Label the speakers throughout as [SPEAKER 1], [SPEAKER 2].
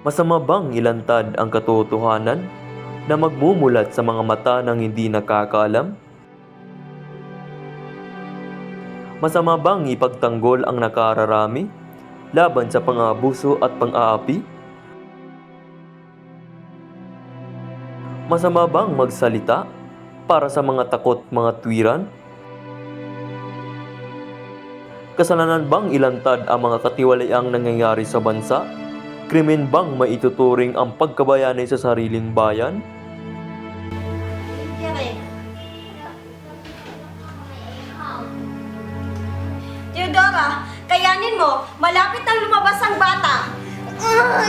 [SPEAKER 1] Masama bang ilantad ang katotohanan na magmumulat sa mga mata ng hindi nakakaalam? Masama bang ipagtanggol ang nakararami laban sa pang-aabuso at pang-aapi? Masama bang magsalita para sa mga takot mga tuwiran? Kasalanan bang ilantad ang mga katiwaliang nangyayari sa bansa? Krimen bang maituturing ang pagkabayani sa sariling bayan?
[SPEAKER 2] Theodora, kayanin mo! Malapit nang lumabas ang bata!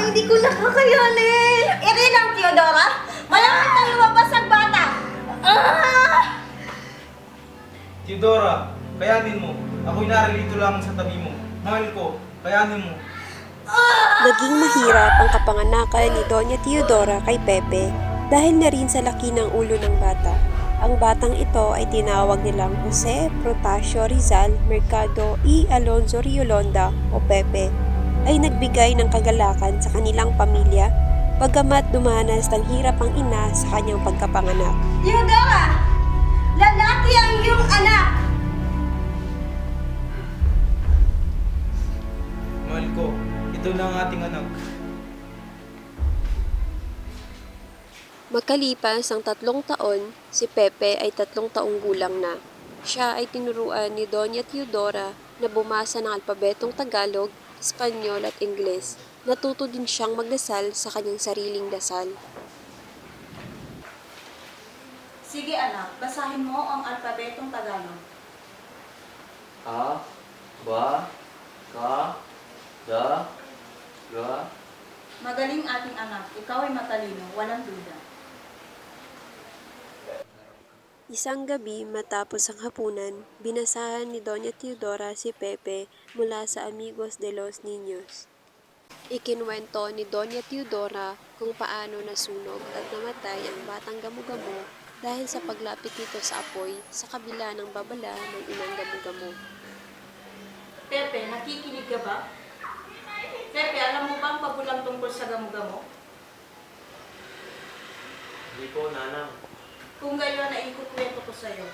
[SPEAKER 2] Hindi ko nakakayanin! Irin lang, Theodora! Malapit nang lumabas ang bata!
[SPEAKER 3] Theodora, kayanin mo. Ako'y naririto lamang sa tabi mo. Mahal ko, kayanin mo.
[SPEAKER 4] Naging mahirap ang kapanganakan ni Doña Teodora kay Pepe dahil na rin sa laki ng ulo ng bata. Ang batang ito ay tinawag nilang Jose Protasio Rizal Mercado y Alonso Riolonda o Pepe, ay nagbigay ng kagalakan sa kanilang pamilya bagamat dumanas ng hirap ang ina sa kanyang pagkapanganak.
[SPEAKER 2] Theodora! Lalaki ang iyong anak!
[SPEAKER 3] Mahal ko, ito na ang ating anak.
[SPEAKER 4] Makalipas ang 3 taon, si Pepe ay 3 taong gulang na. Siya ay tinuruan ni Doña Teodora na bumasa ng alpabetong Tagalog, Espanyol at Ingles. Natuto din siyang magdasal sa kanyang sariling dasal.
[SPEAKER 2] Sige anak, basahin mo ang alpabetong Tagalog.
[SPEAKER 1] A, ba, ka, da, ga.
[SPEAKER 2] Magaling ating anak, ikaw ay matalino, walang duda.
[SPEAKER 4] Isang gabi matapos ang hapunan, binasahan ni Doña Teodora si Pepe mula sa Amigos de los Niños. Ikinuwento ni Doña Teodora kung paano nasunog at namatay ang batang gamo-gamo dahil sa paglapit nito sa apoy sa kabila ng babala ng inang gamo-gamo.
[SPEAKER 2] Pepe, nakikinig ka ba? Pepe, alam mo ba ang pabulang tungkol sa gamo-gamo?
[SPEAKER 1] Hindi po, nanang.
[SPEAKER 2] Kung gayon ay ikukwento ko sa'yo.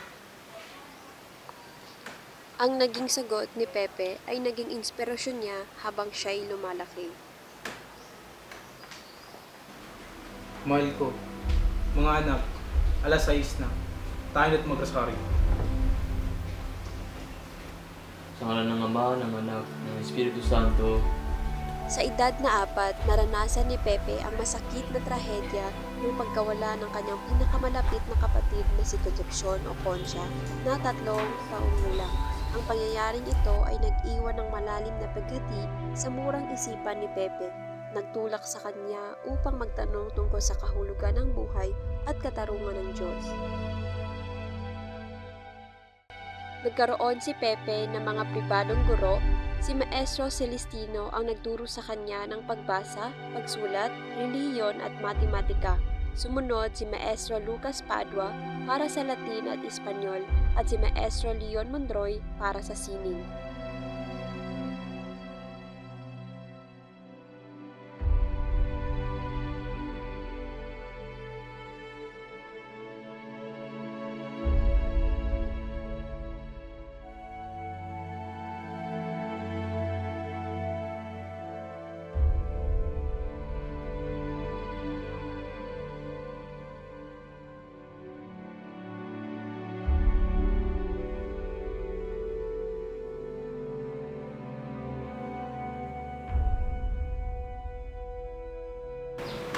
[SPEAKER 4] Ang naging sagot ni Pepe ay naging inspirasyon niya habang siya'y lumalaki.
[SPEAKER 3] Mahal ko, mga anak, 6:00 na. Tayo na't magkasari.
[SPEAKER 1] Sa ngalan ng Ama, ng Anak, ng Espiritu Santo.
[SPEAKER 4] Sa edad na 4, naranasan ni Pepe ang masakit na trahedya ng pagkawala ng kanyang pinakamalapit na kapatid na si Concepcion o Concha na 3 taong gulang. Ang pangyayaring ito ay nag-iwan ng malalim na paghati sa murang isipan ni Pepe. Nagtulak sa kanya upang magtanong tungkol sa kahulugan ng buhay at katarungan ng Diyos. Nagkaroon si Pepe ng mga pribadong guro. Si Maestro Celestino ang nagturo sa kanya ng pagbasa, pagsulat, relihiyon at matematika. Sumunod si Maestro Lucas Padua para sa Latin at Espanyol at si Maestro Leon Mondroy para sa sining.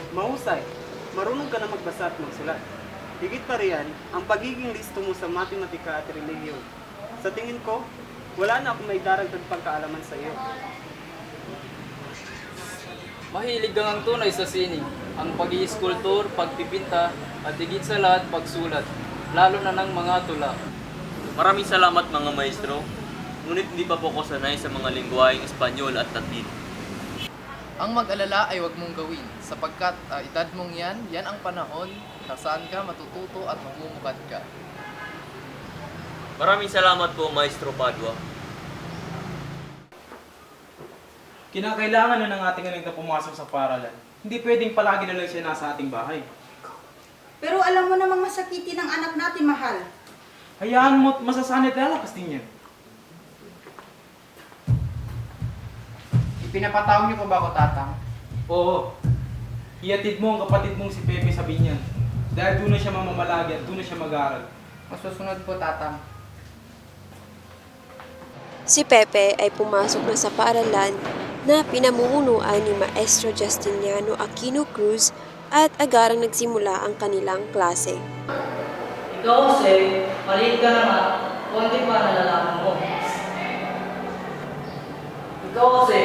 [SPEAKER 5] Mahusay, marunong ka na magbasa at magsulat. Higit pa riyan, ang pagiging listo mo sa matematika at relihiyon. Sa tingin ko, wala na akong may daragdag pagkaalaman sa iyo.
[SPEAKER 6] Mahilig kang ang tunay sa sining, ang pag-iiskultur, pagpipinta, at higit sa lahat pagsulat, lalo na ng mga tula.
[SPEAKER 7] Maraming salamat mga maestro, ngunit hindi pa po ako sanay sa mga lingwaheng Espanyol at Latin.
[SPEAKER 8] Ang mag-alala ay huwag mong gawin, sapagkat edad mong yan ang panahon na saan ka matututo at mamumukad ka.
[SPEAKER 7] Maraming salamat po, Maestro Padua.
[SPEAKER 3] Kinakailangan na ng ating aling na pumasok sa paaralan. Hindi pwedeng palagi na lang siya nasa ating bahay.
[SPEAKER 2] Pero alam mo namang masakitin ang anak natin, mahal.
[SPEAKER 3] Hayaan mo at masasanay at lalakas din yan.
[SPEAKER 8] Ipinapatawag niyo pa ba ako, Tatang?
[SPEAKER 3] Oo. Iatid mo ang kapatid mong si Pepe sa binyan. Dahil doon na siya mamamalagi at doon na siya mag-aaral.
[SPEAKER 8] Masusunod po, Tatang.
[SPEAKER 4] Si Pepe ay pumasok na sa paaralan na pinamumunuan ni Maestro Justiniano Aquino Cruz at agarang nagsimula ang kanilang klase.
[SPEAKER 9] Ikaw kasi, maliit ka na nga, konti pa nalalaman mo. Ikaw kasi,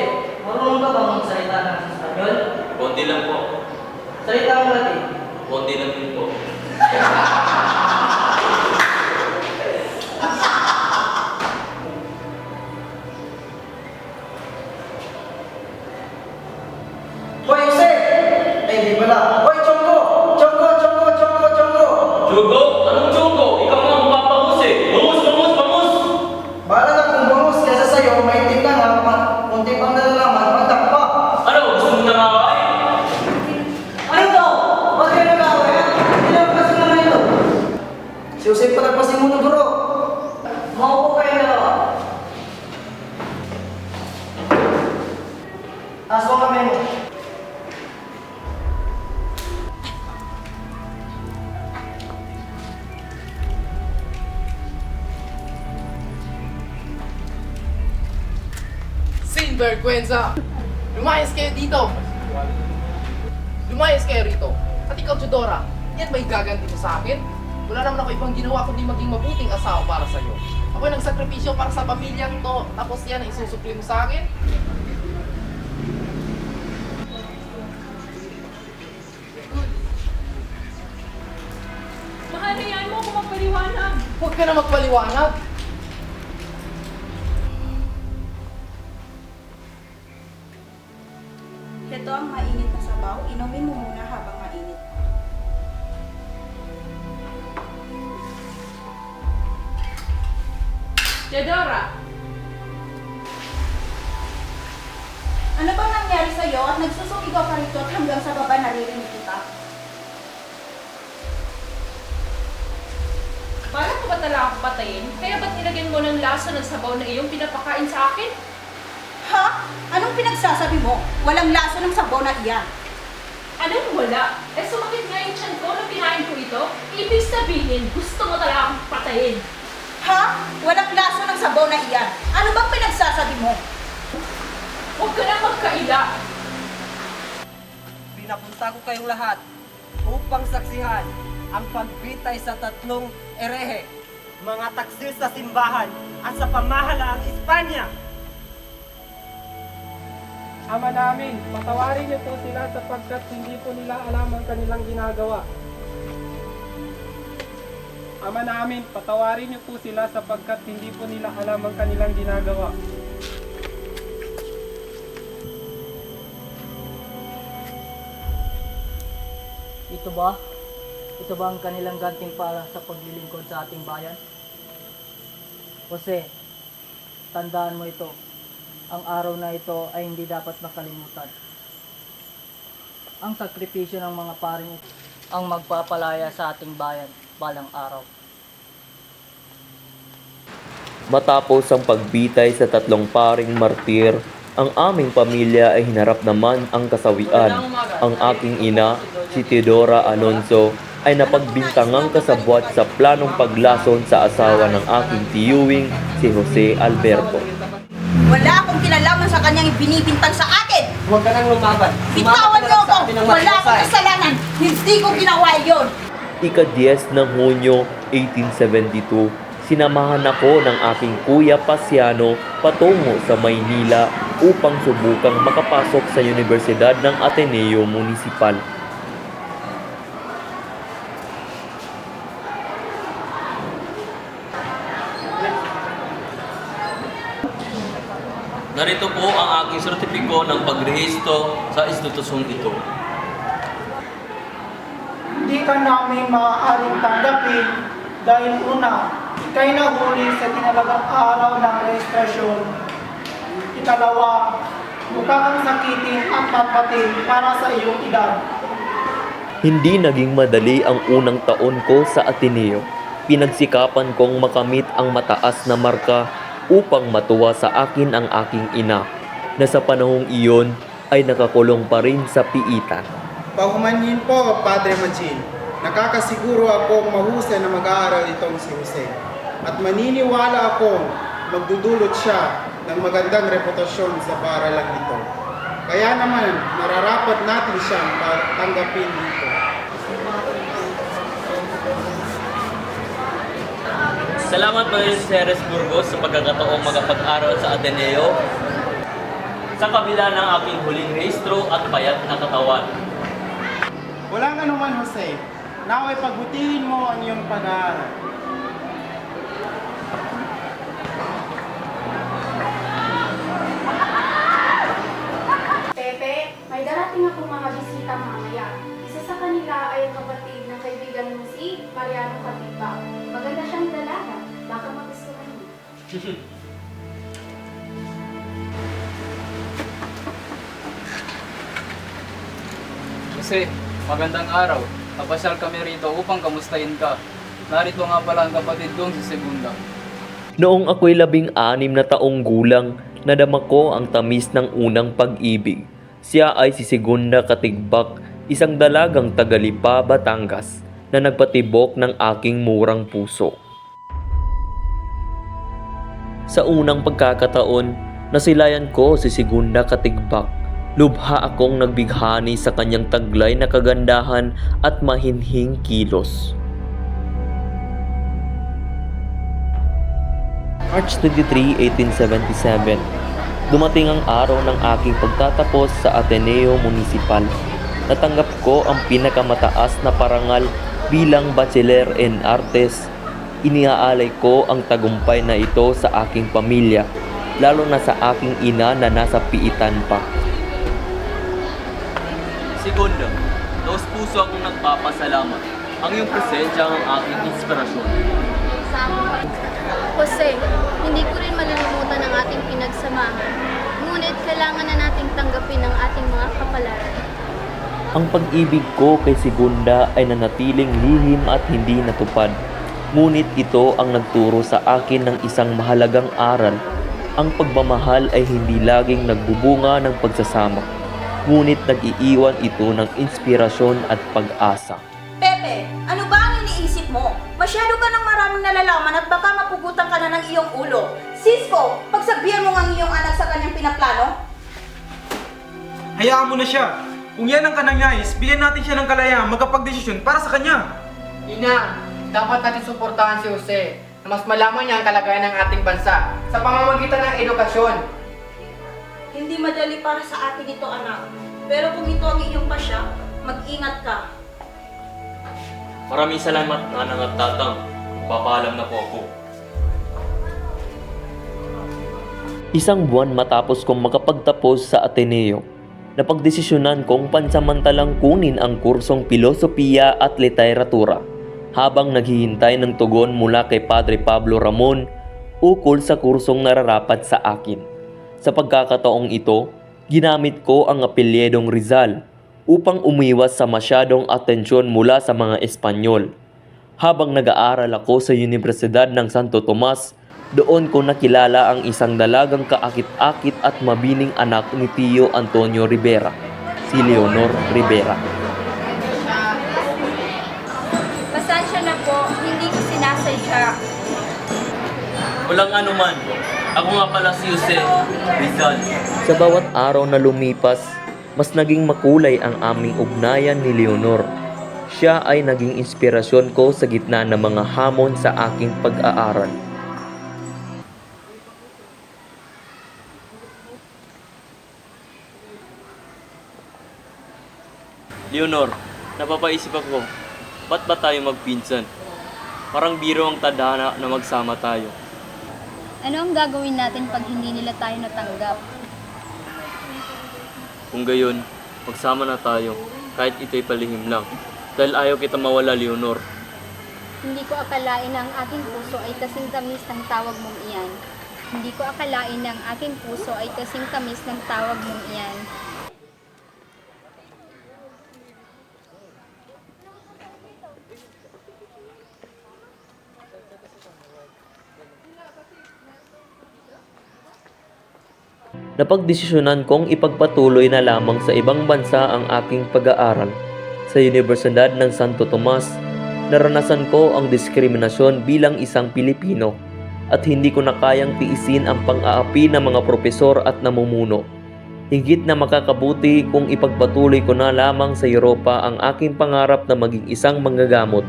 [SPEAKER 9] marunong ka bang magsalita ng Espanyol?
[SPEAKER 7] Konti lang po.
[SPEAKER 9] Salita mo Latin.
[SPEAKER 7] Konti lang din po.
[SPEAKER 9] Hoy, Jose! Ay, di pala. Hoy, Chongo! Chongo, Chongo, Chongo, Chongo!
[SPEAKER 7] Chunggo? Anong chunggo? Ikaw nga ang mapapangus eh. Bangus, bangus, bangus!
[SPEAKER 9] Bahala ka kung bangus kaysa sa'yo, may tingnan nga, konti pang nalalaman, magtakpa.
[SPEAKER 7] Ano? Gusto mo na makakain?
[SPEAKER 9] Ano to? Ba't kayo nag-away, ha? Pinapakasin naman ito. Si Jose palagpasin mo ng guro. Maupo kayo dalawa. Taas mo kami mo.
[SPEAKER 8] Sinvergüenza! Lumayas kayo dito! Lumayas kayo rito! At ikaw, Teodora, yan ba gaganti mo sa akin? Wala naman ako ibang ginawa kundi maging mabuting asawa para sa'yo. Ako'y nagsakripisyo para sa pamilyang to, tapos yan ang isusupli mo sa akin?
[SPEAKER 10] Mahal, hayaan mo ako magpaliwanag.
[SPEAKER 8] Huwag ka na magpaliwanag!
[SPEAKER 2] Ito ang mainit na sabaw. Inumin mo muna habang mainit.
[SPEAKER 10] Teodora,
[SPEAKER 2] Ano bang nangyari sa'yo at nagsusumigaw ka rito at hanggang sa baba naririnig kita?
[SPEAKER 10] balak mo ba talaga akong patayin? Kaya ba't nilagyan mo ng laso ng sabaw na iyong pinapakain sa akin?
[SPEAKER 2] Ha? Anong pinagsasabi mo? Walang laso ng sabaw na iyan.
[SPEAKER 10] Anong wala? Eh sumakit nga yung tiyan ko na pinain ko ito? Ibig sabihin, gusto mo talaga akong patayin.
[SPEAKER 2] Ha? Walang laso ng sabaw na iyan. Ano bang pinagsasabi mo?
[SPEAKER 10] Huwag ka na magkaila.
[SPEAKER 9] Pinapunta ko kayong lahat upang saksihan ang pagbitay sa tatlong erehe, mga taksil sa simbahan at sa pamahalaang Espanya.
[SPEAKER 11] Ama namin, patawarin niyo po sila sapagkat hindi po nila alam ang kanilang ginagawa. Ama namin, patawarin niyo po sila sapagkat hindi po nila alam ang kanilang ginagawa.
[SPEAKER 9] Ito ba? Ito ba ang kanilang gantimpala sa paglilingkod sa ating bayan? Jose, tandaan mo ito. Ang araw na ito ay hindi dapat makalimutan. Ang sakripisyo ng mga paring ito ang magpapalaya sa ating bayan balang araw.
[SPEAKER 1] Matapos ang pagbitay sa tatlong paring martir, ang aming pamilya ay hinarap naman ang kasawian. Ang aking ina, si Teodora Alonso, ay napagbintangang kasabwat sa planong paglason sa asawa ng aking tiyuwing si Jose Alberto.
[SPEAKER 2] Wala akong kinalaman sa kanyang binibintang sa akin.
[SPEAKER 9] Huwag ka nang lumaban.
[SPEAKER 2] Bitawan niyo ako. Wala akong kasalanan. Hindi ko ginawa yon.
[SPEAKER 1] Ika-10 ng Hunyo 1872, sinamahan ako ng aking kuya Pasiano patungo sa Maynila upang subukang makapasok sa Universidad ng Ateneo Municipal.
[SPEAKER 7] Narito po ang aking sertipiko ng pagrehistro sa institusyong ito.
[SPEAKER 11] Hindi ka namin maaaring tanggapin dahil una, ikay nahuli sa tinalagang araw ng rehistrasyon. Ikalawa,
[SPEAKER 5] Mukha kang sakitin at papatin para sa iyong edad.
[SPEAKER 1] Hindi naging madali ang unang taon ko sa Ateneo. Pinagsikapan kong makamit ang mataas na marka upang matuwa sa akin ang aking ina, na sa panahong iyon ay nakakulong pa rin sa piitan.
[SPEAKER 12] Paumanhin po, Padre Magin. Nakakasiguro akong mahusay na mag-aaral itong si Jose. At maniniwala akong magdudulot siya ng magandang reputasyon sa paaralang ito. Kaya naman, nararapat natin siyang tanggapin dito.
[SPEAKER 7] Salamat mga Ceres Burgos sa pagkakataong magpag-aral sa Ateneo sa kabila ng aking huling rehistro at payat na katawan.
[SPEAKER 12] Walang anuman, Jose. Naway pagbutihin mo ang iyong pag-aaral.
[SPEAKER 13] Pepe, may darating akong mga bisita mamaya. Isa sa kanila ay ang kapatid ng kaibigan mo si Mariano Katiba. Maganda siyang dalaga. Baka magustuhan mo.
[SPEAKER 6] Kasi, magandang araw. Napasyal kami rito upang kamustahin ka. Narito nga pala ang kapatid kong si Segunda.
[SPEAKER 1] Noong ako'y 16 na taong gulang, nadama ko ang tamis ng unang pag-ibig. Siya ay si Segunda Katigbak, isang dalagang taga-Lipa, Batangas, na nagpatibok ng aking murang puso. Sa unang pagkakataon, nasilayan ko si Segunda Katigbak. Lubha akong nagbighani sa kanyang taglay na kagandahan at mahinhing kilos. March 23, 1877. Dumating ang araw ng aking pagtatapos sa Ateneo Municipal. Natanggap ko ang pinakamataas na parangal bilang Bachelor in Artes. Iniaalay ko ang tagumpay na ito sa aking pamilya, lalo na sa aking ina na nasa piitan pa.
[SPEAKER 7] Segundo, taos puso akong nagpapasalamat. Ang iyong presensya ang aking inspirasyon.
[SPEAKER 13] Jose, hindi ko rin malilimutan ang ating pinagsamahan. Ngunit kailangan na nating tanggapin ang ating mga kapalaran.
[SPEAKER 1] Ang pag-ibig ko kay Segunda ay nanatiling lihim at hindi natupad. Ngunit ito ang nagturo sa akin ng isang mahalagang aral. Ang pagmamahal ay hindi laging nagbubunga ng pagsasama, ngunit nag-iiwan ito ng inspirasyon at pag-asa.
[SPEAKER 2] Pepe, ano ba ang iniisip mo? Masyado ka ng maraming nalalaman at baka mapugutan ka na ng iyong ulo. Cisco, pagsabihan mo ang iyong anak sa kanyang pinaplano?
[SPEAKER 3] Hayaan mo na siya. Kung yan ang kanang nais, bigyan natin siya ng kalayaan magkapag-desisyon para sa kanya.
[SPEAKER 8] Ina, dapat natin suportahan si Jose na mas malaman niya ang kalagayan ng ating bansa sa pamamagitan ng edukasyon.
[SPEAKER 2] Hindi madali para sa atin ito, anak. Pero kung ito ang iyong pasya, mag-ingat ka.
[SPEAKER 7] Maraming salamat, nanang at tatang. Papaalam na po ako.
[SPEAKER 1] Isang buwan matapos kong makapagtapos sa Ateneo, napagdesisyonan kong pansamantalang kunin ang kursong Pilosopiya at Literatura habang naghihintay ng tugon mula kay Padre Pablo Ramon ukol sa kursong nararapat sa akin. Sa pagkakataong ito, ginamit ko ang apelyedong Rizal upang umiwas sa masyadong atensyon mula sa mga Espanyol. Habang nag-aaral ako sa Universidad ng Santo Tomas, doon ko nakilala ang isang dalagang kaakit-akit at mabining anak ni Tio Antonio Rivera, si Leonor Rivera.
[SPEAKER 13] Pasensya na po, hindi ko sinasadya.
[SPEAKER 7] Walang anuman. Ako nga pala si Jose Rizal.
[SPEAKER 1] Sa bawat araw na lumipas, mas naging makulay ang aming ugnayan ni Leonor. Siya ay naging inspirasyon ko sa gitna ng mga hamon sa aking pag-aaral.
[SPEAKER 7] Leonor, napapaisip ako, ba't ba tayo magpinsan? Parang biro ang tadhana na magsama tayo.
[SPEAKER 13] Ano ang gagawin natin pag hindi nila tayo natanggap?
[SPEAKER 7] Kung gayon, magsama na tayo, kahit ito'y palihim lang. Dahil ayaw kita mawala, Leonor.
[SPEAKER 13] Hindi ko akalain na ang aking puso ay kasing tamis ng tawag mong iyan.
[SPEAKER 14] Hindi ko akalain na ang aking puso ay kasing tamis ng tawag mong iyan.
[SPEAKER 1] Napagdesisyonan kong ipagpatuloy na lamang sa ibang bansa ang aking pag-aaral. Sa Universidad ng Santo Tomas, naranasan ko ang diskriminasyon bilang isang Pilipino at hindi ko na kayang tiisin ang pang-aapi ng mga propesor at namumuno. Higit na makakabuti kung ipagpatuloy ko na lamang sa Europa ang aking pangarap na maging isang manggagamot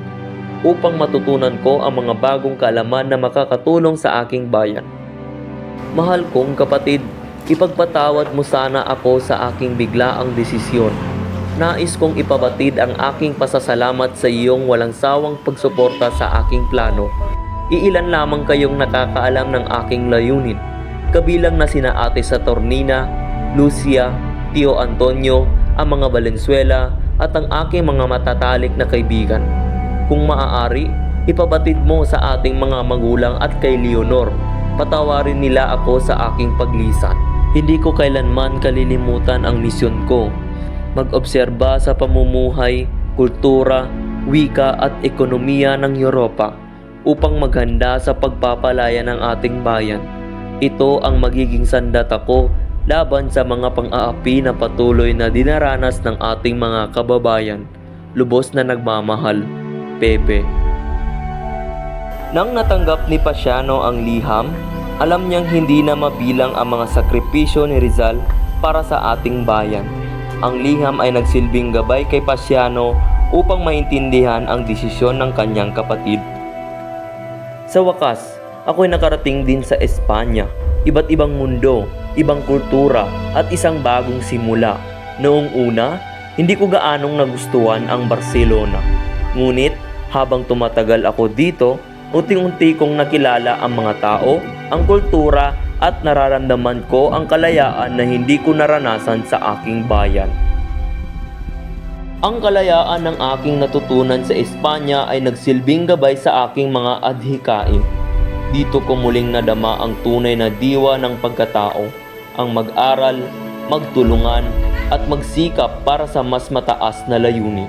[SPEAKER 1] upang matutunan ko ang mga bagong kaalaman na makakatulong sa aking bayan. Mahal kong kapatid, ipagpatawad mo sana ako sa aking biglaang desisyon. Nais kong ipabatid ang aking pasasalamat sa iyong walang sawang pagsuporta sa aking plano. Iilan lamang kayong nakakaalam ng aking layunin, kabilang na sina Ate Saturnina, Lucia, Tio Antonio, ang mga Valenzuela at ang aking mga matatalik na kaibigan. Kung maaari, ipabatid mo sa ating mga magulang at kay Leonor, patawarin nila ako sa aking paglisan. Hindi ko kailanman kalilimutan ang misyon ko, mag-obserba sa pamumuhay, kultura, wika at ekonomiya ng Europa upang maghanda sa pagpapalaya ng ating bayan. Ito ang magiging sandata ko laban sa mga pang-aapi na patuloy na dinaranas ng ating mga kababayan. Lubos na nagmamahal, Pepe. Nang natanggap ni Pasiano ang liham, alam niyang hindi na mabilang ang mga sakripisyo ni Rizal para sa ating bayan. Ang liham ay nagsilbing gabay kay Pasiano upang maintindihan ang desisyon ng kanyang kapatid. Sa wakas, ako'y nakarating din sa Espanya, iba't ibang mundo, ibang kultura at isang bagong simula. Noong una, hindi ko gaanong nagustuhan ang Barcelona. Ngunit habang tumatagal ako dito, unti-unti kong nakilala ang mga tao, ang kultura at nararamdaman ko ang kalayaan na hindi ko naranasan sa aking bayan. Ang kalayaan ng aking natutunan sa Espanya ay nagsilbing gabay sa aking mga adhikain. Dito ko muling nadama ang tunay na diwa ng pagkatao, ang mag-aral, magtulungan at magsikap para sa mas mataas na layunin.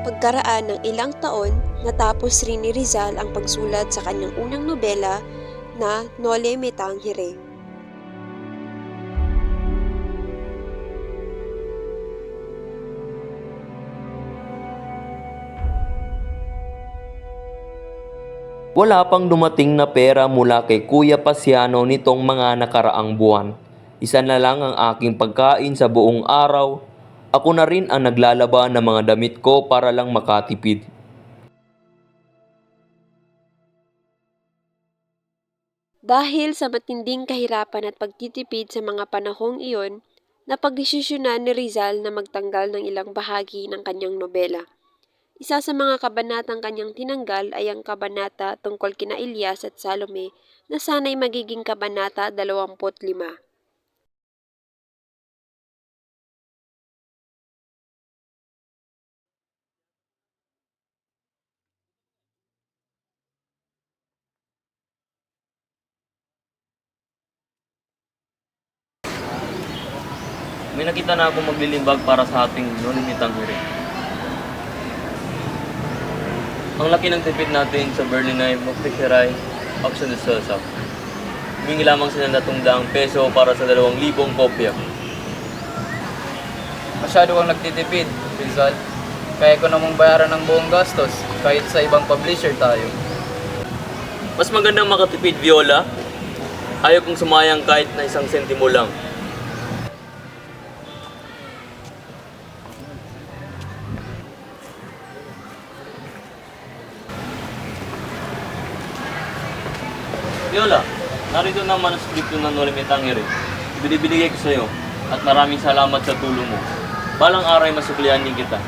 [SPEAKER 4] Pagkaraan ng ilang taon, natapos rin ni Rizal ang pagsulat sa kanyang unang nobela na Noli Me Tangere.
[SPEAKER 1] Wala pang dumating na pera mula kay Kuya Pasiano nitong mga nakaraang buwan. Isa na lang ang aking pagkain sa buong araw. Ako na rin ang naglalaba ng mga damit ko para lang makatipid.
[SPEAKER 4] Dahil sa matinding kahirapan at pagtitipid sa mga panahong iyon, napagdesisyonan ni Rizal na magtanggal ng ilang bahagi ng kanyang nobela. Isa sa mga kabanatang kanyang tinanggal ay ang kabanata tungkol kina Elias at Salome na sana'y magiging kabanata 25.
[SPEAKER 7] May nakita na ako maglilimbag para sa ating Noli Me Tangere. Ang laki ng tipid natin sa Berlinay, Mokpesheray, Auction de Salsa. Humingi lamang sila na ₱200 para sa 2,000 kopya.
[SPEAKER 6] Masyado kang nagtitipid, Rizal. Kaya ko namang bayaran ng buong gastos kahit sa ibang publisher tayo.
[SPEAKER 7] Mas magandang makatipid, Viola. Ayaw kong sumayang kahit na 1 sentimo lang. Viola, narito na ang manuskripto ng Noli Me Tangere. Binibigay ko sa iyo at maraming salamat sa tulong mo. Balang araw ay masuklian din kita.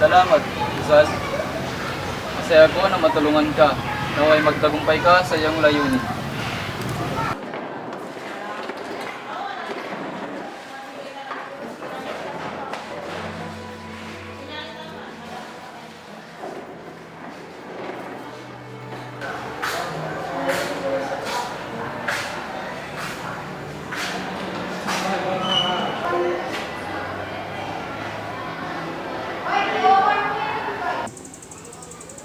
[SPEAKER 6] Salamat, Rizal. Masaya ako na matulungan ka. Naway magtagumpay ka sa iyong layunin.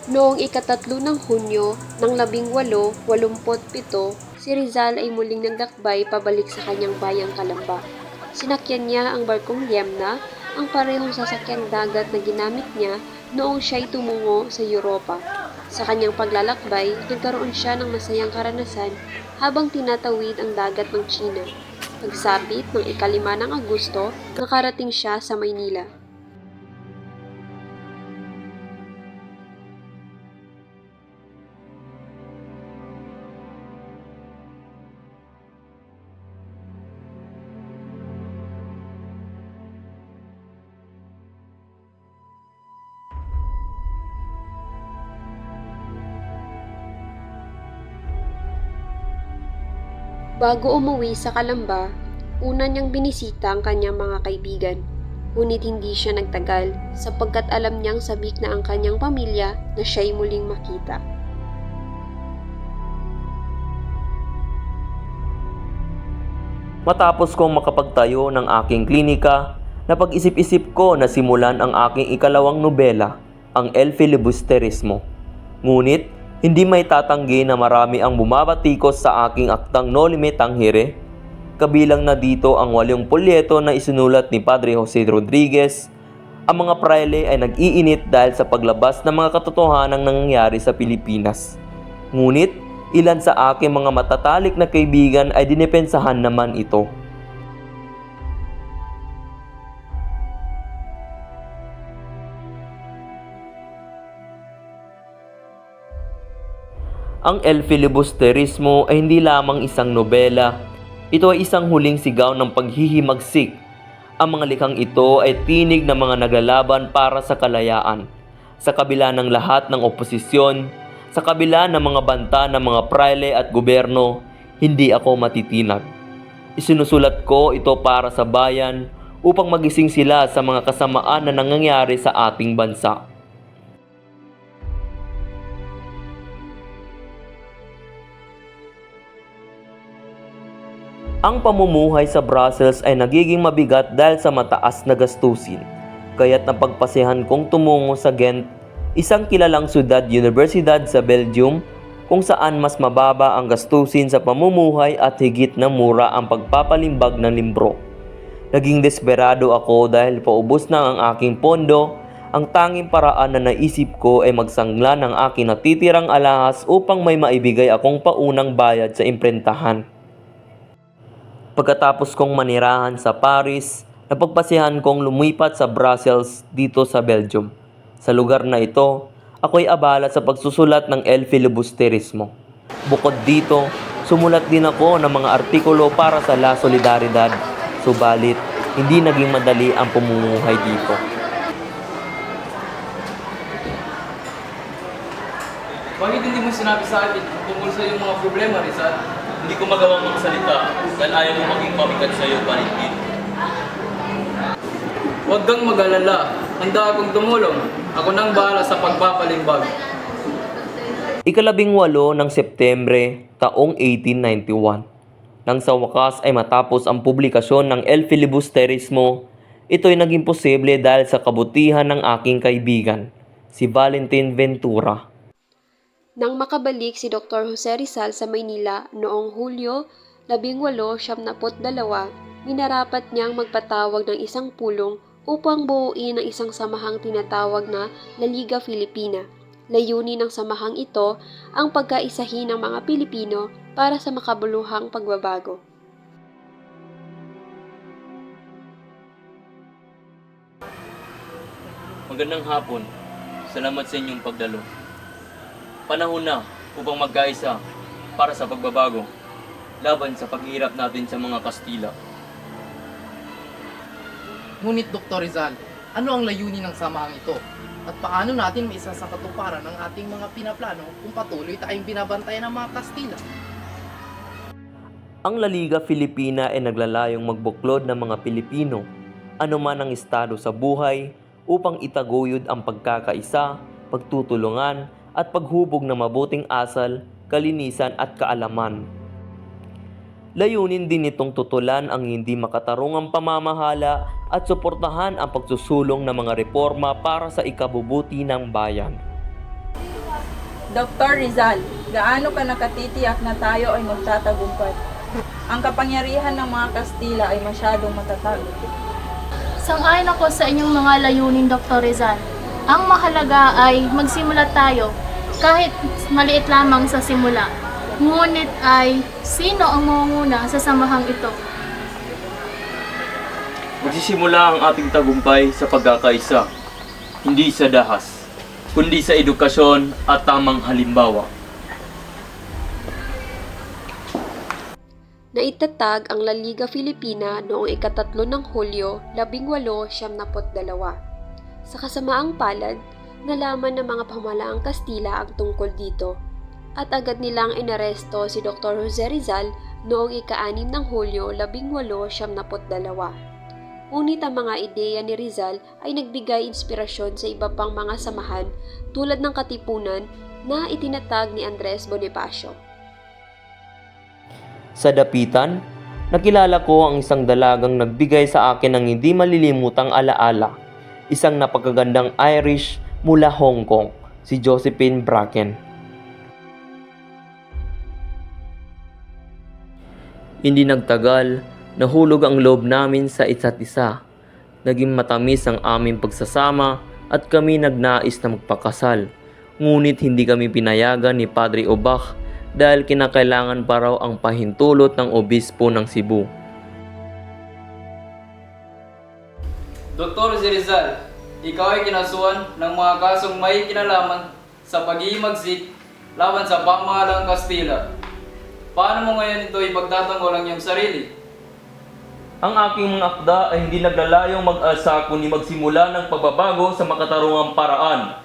[SPEAKER 4] Noong ika-3 ng Hunyo ng 1887, si Rizal ay muling naglakbay pabalik sa kanyang bayang Calamba. Sinakyan niya ang barkong Yemna, ang parehong sasakyang dagat na ginamit niya noong siya'y tumungo sa Europa. Sa kanyang paglalakbay, nagkaroon siya ng masayang karanasan habang tinatawid ang dagat ng China. Pagsapit ng ika-5 ng Agosto, nakarating siya sa Maynila. Bago umuwi sa Calamba, una niyang binisita ang kanyang mga kaibigan. Ngunit hindi siya nagtagal sapagkat alam niyang sabik na ang kanyang pamilya na siya'y muling makita.
[SPEAKER 1] Matapos kong makapagtayo ng aking klinika, napag-isip-isip ko na simulan ang aking ikalawang nobela, ang El Filibusterismo. Ngunit, hindi may tatanggi na marami ang bumabatikos sa aking aktang Nolime Tangere. Kabilang na dito ang 8 polyeto na isinulat ni Padre Jose Rodriguez. Ang mga praile ay nag-iinit dahil sa paglabas ng mga katotohanang nangyayari sa Pilipinas. Ngunit, ilan sa aking mga matatalik na kaibigan ay dinepensahan naman ito. Ang El Filibusterismo ay hindi lamang isang nobela. Ito ay isang huling sigaw ng paghihimagsik. Ang mga likhang ito ay tinig ng mga naglalaban para sa kalayaan. Sa kabila ng lahat ng oposisyon, sa kabila ng mga banta ng mga praile at gobyerno, hindi ako matitinag. Isinusulat ko ito para sa bayan upang magising sila sa mga kasamaan na nangyayari sa ating bansa. Ang pamumuhay sa Brussels ay nagiging mabigat dahil sa mataas na gastusin. Kaya't napagpasehan kong tumungo sa Ghent, isang kilalang syudad universidad sa Belgium, kung saan mas mababa ang gastusin sa pamumuhay at higit na mura ang pagpapalimbag ng libro. Naging desperado ako dahil paubos na ang aking pondo. Ang tanging paraan na naisip ko ay magsangla ng aking natitirang alahas upang may maibigay akong paunang bayad sa imprentahan. Pagkatapos kong manirahan sa Paris, napagpasehan kong lumipat sa Brussels dito sa Belgium. Sa lugar na ito, ako'y abala sa pagsusulat ng El Filibusterismo. Bukod dito, sumulat din ako ng mga artikulo para sa La Solidaridad. Subalit, hindi naging madali ang pamumuhay dito.
[SPEAKER 6] Bakit hindi mo sinabi sa akin tungkol sa iyong mga problema, Rizal? Hindi ko magawang magsalita dahil ayaw mo maging mabigat sa iyo, Valentin. Huwag kang mag-alala. Handa akong tumulong. Ako nang bahala sa pagpapalimbag.
[SPEAKER 1] Ika-18 ng Setyembre, taong 1891. Nang sa wakas ay matapos ang publikasyon ng El Filibusterismo, ito'y naging posible dahil sa kabutihan ng aking kaibigan, si Valentin Ventura.
[SPEAKER 4] Nang makabalik si Dr. Jose Rizal sa Maynila noong Hulyo 1872, minarapat niyang magpatawag ng isang pulong upang buuin ang isang samahang tinatawag na La Liga Filipina. Layunin ng samahang ito ang pagkaisahin ng mga Pilipino para sa makabuluhang pagbabago.
[SPEAKER 7] Magandang hapon. Salamat sa inyong pagdalo. Panahon na upang magkaisa para sa pagbabago laban sa paghihirap natin sa mga Kastila.
[SPEAKER 8] Ngunit Dr. Rizal, ano ang layunin ng samahang ito? At paano natin maisa sa katuparan ng ating mga pinaplano kung patuloy tayong binabantayan ng mga Kastila?
[SPEAKER 1] Ang La Liga Filipina ay naglalayong magbuklod ng mga Pilipino, anuman ang estado sa buhay, upang itaguyod ang pagkakaisa, pagtutulungan, at paghubog ng mabuting asal, kalinisan at kaalaman. Layunin din itong tutulan ang hindi makatarungang pamamahala at suportahan ang pagsusulong ng mga reforma para sa ikabubuti ng bayan.
[SPEAKER 15] Dr. Rizal, gaano ka nakatitiyak na tayo ay magtatagumpay? Ang kapangyarihan ng mga Kastila ay masyadong matatag.
[SPEAKER 16] Sang-ayon ako sa inyong mga layunin, Dr. Rizal. Ang mahalaga ay magsimula tayo, kahit maliit lamang sa simula. Ngunit ay, sino ang mangunguna sa samahang ito?
[SPEAKER 7] Magsisimula ang ating tagumpay sa pagkakaisa, hindi sa dahas, kundi sa edukasyon at tamang halimbawa.
[SPEAKER 4] Naitatag ang La Liga Filipina noong ika-3 ng Hulyo 1872. Sa kasamaang palad, nalaman ng mga pamahalaang Kastila ang tungkol dito at agad nilang inaresto si Dr. Jose Rizal noong ika-6 ng Hulyo 1872. Ngunit ang mga ideya ni Rizal ay nagbigay inspirasyon sa iba pang mga samahan tulad ng Katipunan na itinatag ni Andres Bonifacio.
[SPEAKER 1] Sa dapitan, nakilala ko ang isang dalagang nagbigay sa akin ng hindi malilimutang alaala, isang napakagandang Irish mula Hong Kong, si Josephine Bracken. Hindi nagtagal, nahulog ang loob namin sa isa't isa. Naging matamis ang aming pagsasama at kami nagnais na magpakasal. Ngunit hindi kami pinayagan ni Padre Obak dahil kinakailangan pa raw ang pahintulot ng obispo ng Cebu.
[SPEAKER 6] Dr. Rizal, ikaw ay kinasuhan ng mga kasong may kinalaman sa pag-iimagsik laban sa pamahalang Kastila. Paano mo ngayon ito ipagtatanggol ang iyong sarili?
[SPEAKER 1] Ang aking mga akda ay hindi naglalayong mag-asa kundi magsimula ng pagbabago sa makatarungang paraan.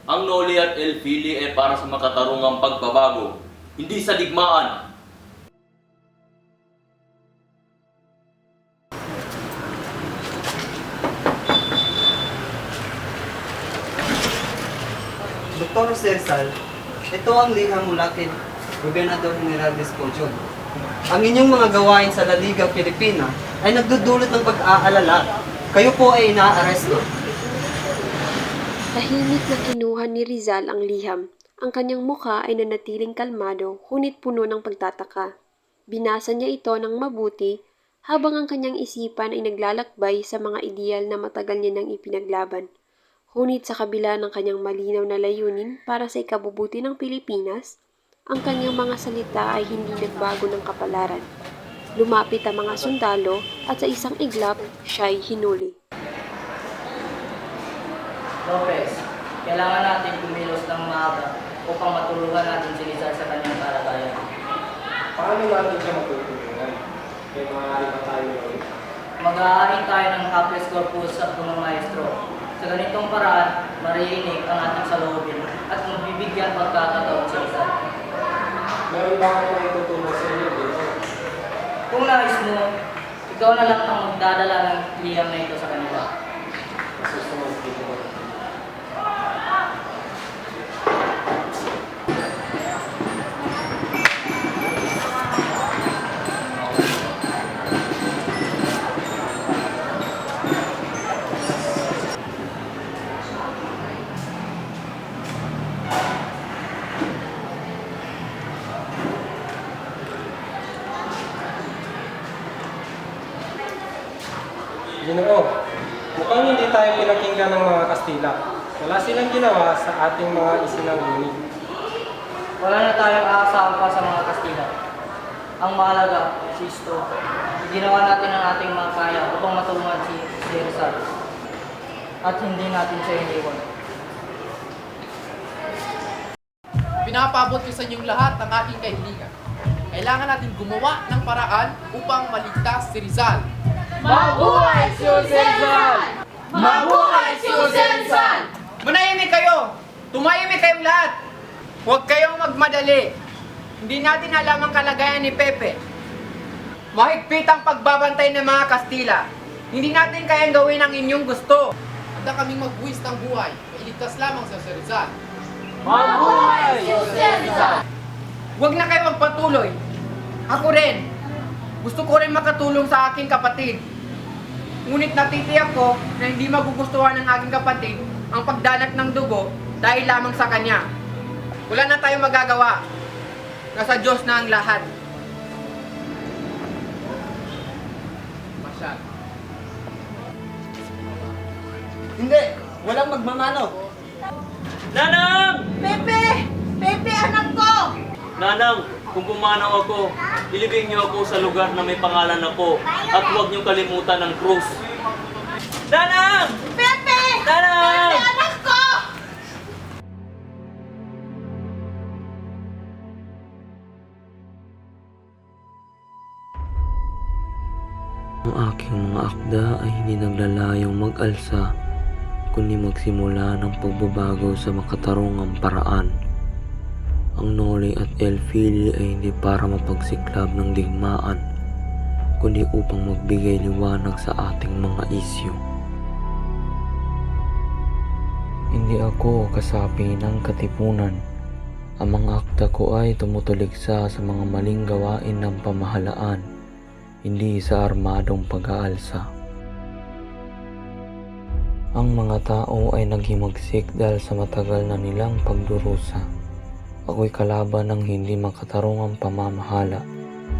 [SPEAKER 7] Ang Noli at El Fili ay para sa makatarungang pagbabago, hindi sa digmaan.
[SPEAKER 5] Dr. Rizal, ito ang liham mula kay Gobernador General Despojon. Ang inyong mga gawain sa La Liga Filipina ay nagdudulot ng pag-aalala. Kayo po ay inaaresto.
[SPEAKER 4] Tahimik na kinuha ni Rizal ang liham. Ang kanyang mukha ay nanatiling kalmado, ngunit puno ng pagtataka. Binasa niya ito ng mabuti, habang ang kanyang isipan ay naglalakbay sa mga ideal na matagal niya nang ipinaglaban. Ngunit sa kabila ng kanyang malinaw na layunin para sa ikabubuti ng Pilipinas, ang kanyang mga salita ay hindi nagbago ng kapalaran. Lumapit ang mga sundalo at sa isang iglap, siya'y hinuli.
[SPEAKER 17] Lopez, kailangan natin kumilos ng maaga upang matulungan natin si Rizal sa kanyang kalagayan.
[SPEAKER 11] Paano natin siya matutulungan? May maaari pa tayo gawin?
[SPEAKER 17] Mag-aaring tayo ng habeas corpus sa punong maestro. Sa ganitong paraan, mariinig ang ating saloobin at magbibigyan pagkakataon si Rizal.
[SPEAKER 11] Meron ba ako may tutulong sa inyo dito?
[SPEAKER 17] Kung nais mo, ikaw na lang ang magdadala ng liyam na ito sa kanila.
[SPEAKER 11] Masusunod dito. Ginoo, mukhang hindi tayo pinakinggan ng mga Kastila. Wala silang ginawa sa ating mga isinanguni.
[SPEAKER 17] Wala na tayong aasahan pa sa mga Kastila. Ang mahalaga, Sisto, ginawa natin ang ating mga kaya upang matulungan si Rizal. At hindi natin siya iniwan.
[SPEAKER 8] Pinapabot ko sa inyong lahat ang aking kahilingan. Kailangan natin gumawa ng paraan upang maligtas si Rizal.
[SPEAKER 10] Mabuhay si Jose Rizal! Mabuhay si Jose Rizal!
[SPEAKER 18] Manahimik kayo! Tumahimik kayong lahat! Huwag kayong magmadali. Hindi natin alam ang kalagayan ni Pepe. Mahigpit ang pagbabantay ng mga Kastila. Hindi natin kayang gawin ang inyong gusto.
[SPEAKER 8] Handa kaming magbuwis ng buhay. Mailigtas lamang sa Jose Rizal.
[SPEAKER 10] Mabuhay si Jose Rizal!
[SPEAKER 18] Huwag na kayo magpatuloy. Ako rin. Gusto ko rin makatulong sa aking kapatid. Ngunit natitiyak ko na hindi magugustuhan ng aking kapatid ang pagdanak ng dugo dahil lamang sa kanya. Wala na tayong magagawa. Nasa Diyos na ang lahat. Masyal.
[SPEAKER 5] Hindi! Walang magmamano!
[SPEAKER 7] Nanang!
[SPEAKER 2] Pepe! Pepe, anak ko!
[SPEAKER 7] Nanang, kung pumanaw ako, ilibing niyo ako sa lugar na may pangalan ako at huwag niyo kalimutan ng krus. Nanang!
[SPEAKER 2] Pepe!
[SPEAKER 7] Nanang!
[SPEAKER 2] Pepe, anak ko!
[SPEAKER 1] Ang aking mga akda ay hindi naglalayong mag-alsa, kundi magsimula ng pagbabago sa makatarungang paraan. Ang Noli at El Fili ay hindi para mapagsiklab ng digmaan, kundi upang magbigay liwanag sa ating mga isyu. Hindi ako kasapi ng katipunan. Ang mga akda ko ay tumutuligsa sa mga maling gawain ng pamahalaan, hindi sa armadong pag-aalsa. Ang mga tao ay naghimagsik dahil sa matagal na nilang pagdurusa. Ako'y kalaban ng hindi makatarungang pamamahala,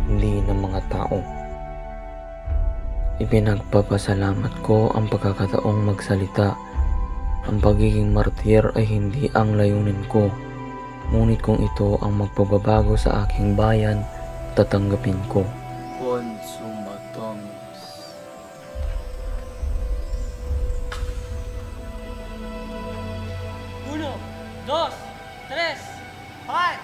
[SPEAKER 1] hindi ng mga tao. Ipinagpapasalamat ko ang pagkakataong magsalita. Ang pagiging martir ay hindi ang layunin ko, ngunit kung ito ang magpababago sa aking bayan, tatanggapin ko.
[SPEAKER 7] Consumatomis.
[SPEAKER 17] Uno, dos, tres, 5,